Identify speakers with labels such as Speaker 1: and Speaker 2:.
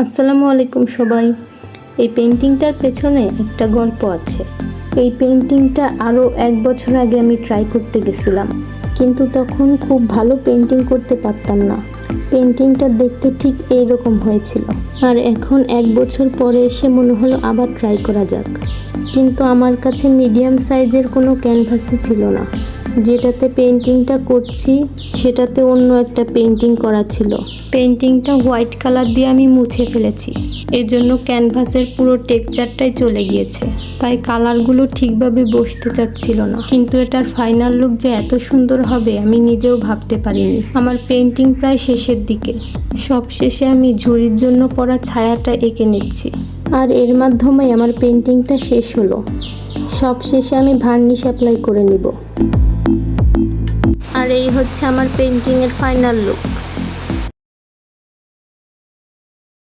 Speaker 1: আসসালামু আলাইকুম সবাই। এই পেন্টিংটার পেছনে একটা গল্প আছে। এই পেন্টিংটা আরও 1 বছর আগে আমি ট্রাই করতে গেছিলাম, কিন্তু তখন খুব ভালো পেন্টিং করতে পারতাম না। পেন্টিংটা দেখতে ঠিক এইরকম হয়েছিল, আর এখন 1 বছর পরে এসে মনে হলো আবার ট্রাই করা যাক। কিন্তু আমার কাছে মিডিয়াম সাইজের কোনো ক্যানভাসই ছিল না। যেটাতে পেন্টিংটা করছি সেটাতে অন্য একটা পেন্টিং করা ছিল। পেন্টিংটা হোয়াইট কালার দিয়ে আমি মুছে ফেলেছি, এজন্য ক্যানভাসের পুরো টেক্সচারটাই চলে গিয়েছে। তাই কালারগুলো ঠিকভাবে বসতে চাচ্ছিল না। কিন্তু এটার ফাইনাল লুক যে এত সুন্দর হবে আমি নিজেও ভাবতে পারিনি। আমার পেন্টিং প্রায় শেষের দিকে। সব শেষে আমি ঝুড়ির জন্য পরা ছায়াটা এঁকে নিচ্ছি, আর এর মাধ্যমে আমার পেন্টিংটা শেষ হলো। সব শেষে আমি ভার্নিশ অ্যাপ্লাই করে নিব। আর এই হচ্ছে আমার পেন্টিংয়ের ফাইনাল লুক।